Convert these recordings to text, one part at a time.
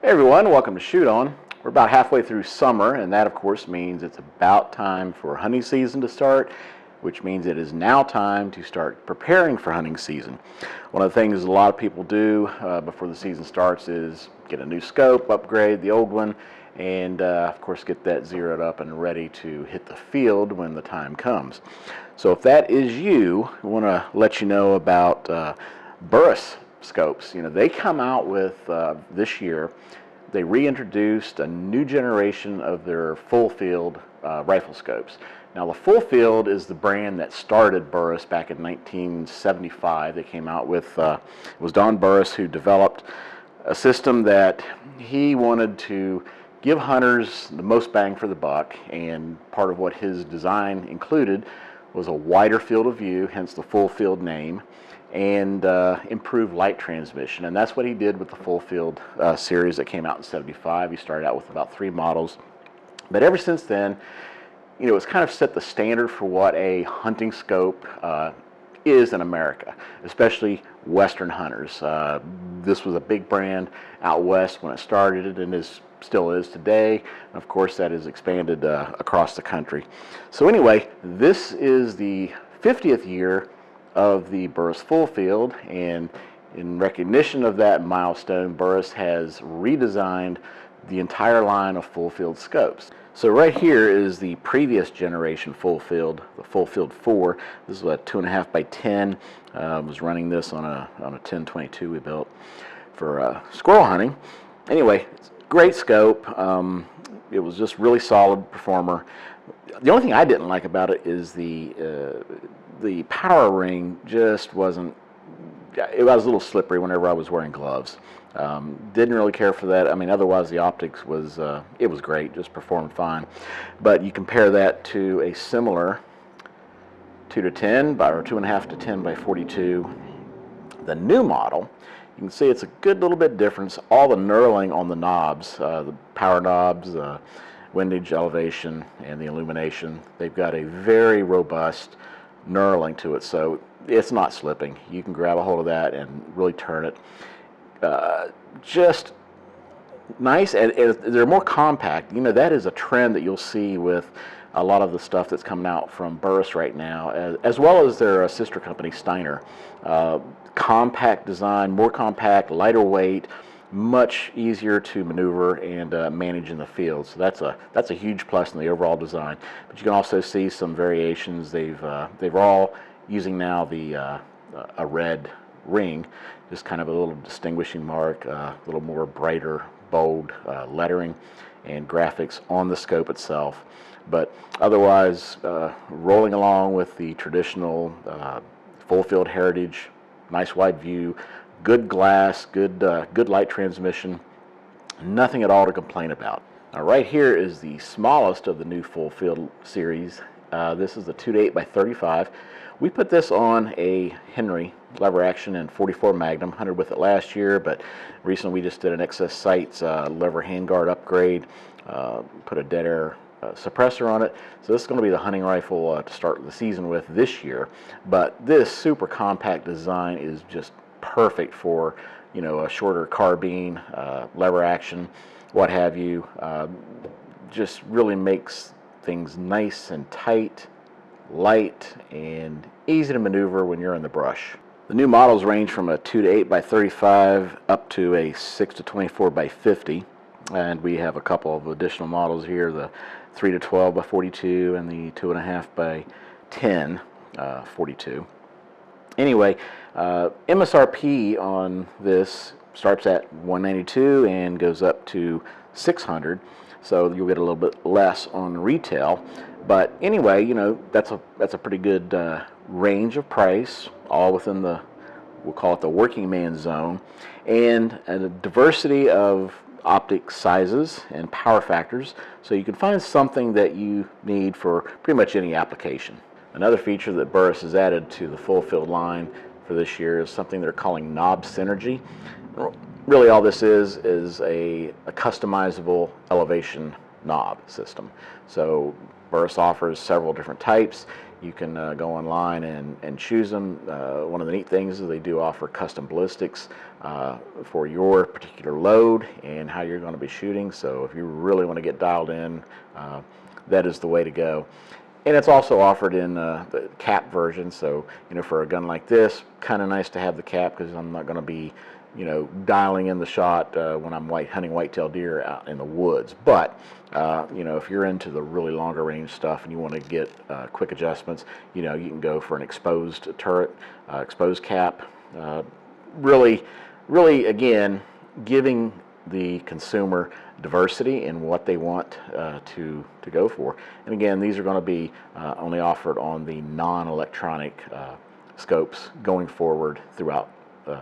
Hey everyone, welcome to Shoot On. We're about halfway through summer, and that of course means it's about time for hunting season to start, which means it is now time to start preparing for hunting season. One of the things a lot of people do before the season starts is get a new scope, upgrade the old one, and of course get that zeroed up and ready to hit the field when the time comes. So if that is you, I want to let you know about Burris scopes. They come out with this year, they reintroduced a new generation of their Fullfield rifle scopes. Now the Fullfield is the brand that started Burris back in 1975. They came out with, it was Don Burris who developed a system that he wanted to give hunters the most bang for the buck, and part of what his design included was a wider field of view, hence the Fullfield name, and improved light transmission. And that's what he did with the Fullfield series that came out in '75. He started out with about 3 models, but ever since then, it's kind of set the standard for what a hunting scope is in America, especially Western hunters. This was a big brand out west when it started, and still is today. And of course, that has expanded across the country. So anyway, this is the 50th year of the Burris Fullfield, and in recognition of that milestone, Burris has redesigned the entire line of Fullfield scopes. So right here is the previous generation Fullfield, the Fullfield 4. This is a 2.5 by 10. Was running this on a 1022 we built for squirrel hunting. Anyway, great scope. It was just really solid performer. The only thing I didn't like about it is the power ring just wasn't. It was a little slippery whenever I was wearing gloves. Didn't really care for that. I mean, otherwise the optics was it was great, just performed fine. But you compare that to a similar 2 to 10 by, or 2.5 to 10 by 42, the new model. You can see it's a good little bit difference. All the knurling on the knobs, the power knobs, windage, elevation, and the illumination, they've got a very robust knurling to it, so it's not slipping. You can grab a hold of that and really turn it. Just nice, and they're more compact. That is a trend that you'll see with a lot of the stuff that's coming out from Burris right now, as well as their sister company Steiner. Compact design, more compact, lighter weight, much easier to maneuver and manage in the field. So that's a huge plus in the overall design. But you can also see some variations. They're all using now a red ring, just kind of a little distinguishing mark, a little more brighter, bold lettering and graphics on the scope itself. But otherwise, rolling along with the traditional Fullfield heritage, nice wide view, good glass, good light transmission, nothing at all to complain about. Now right here is the smallest of the new Fullfield series. This is the 2 to 8 by 35. We put this on a Henry lever action and 44 Magnum. Hunted with it last year, but recently we just did an Excess Sights lever handguard upgrade, put a dead air suppressor on it. So this is going to be the hunting rifle to start the season with this year. But this super compact design is just perfect for a shorter carbine, lever action, what have you. Just really makes things nice and tight, light, and easy to maneuver when you're in the brush. The new models range from a 2 to 8 by 35 up to a 6 to 24 by 50, and we have a couple of additional models here, the 3 to 12 by 42 and the 2.5 by 10 42. Anyway, MSRP on this starts at $192 and goes up to $600, so you'll get a little bit less on retail. But anyway, that's a pretty good range of price, all within the, we'll call it the working man zone, and a diversity of optic sizes and power factors, so you can find something that you need for pretty much any application. Another feature that Burris has added to the Fullfield line for this year is something they're calling knob synergy. Really all this is a customizable elevation knob system. So Burris offers several different types. You can go online and choose them. One of the neat things is they do offer custom ballistics for your particular load and how you're going to be shooting. So if you really want to get dialed in, that is the way to go. And it's also offered in the cap version. So, for a gun like this, kind of nice to have the cap because I'm not going to be, dialing in the shot when I'm hunting whitetail deer out in the woods. But, if you're into the really longer range stuff and you want to get quick adjustments, you can go for an exposed turret, exposed cap. Really, again, giving the consumer diversity in what they want to go for. And again, these are going to be only offered on the non-electronic scopes going forward throughout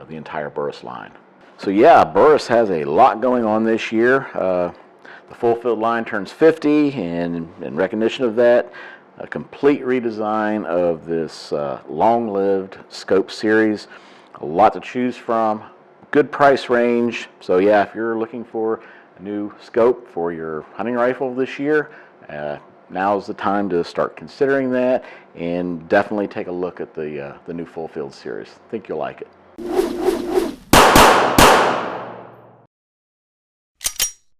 the entire Burris line. So yeah, Burris has a lot going on this year. The Fullfield line turns 50, and in recognition of that, a complete redesign of this long-lived scope series. A lot to choose from, good price range. So yeah, if you're looking for a new scope for your hunting rifle this year, now's the time to start considering that, and definitely take a look at the new Fullfield series. I think you'll like it.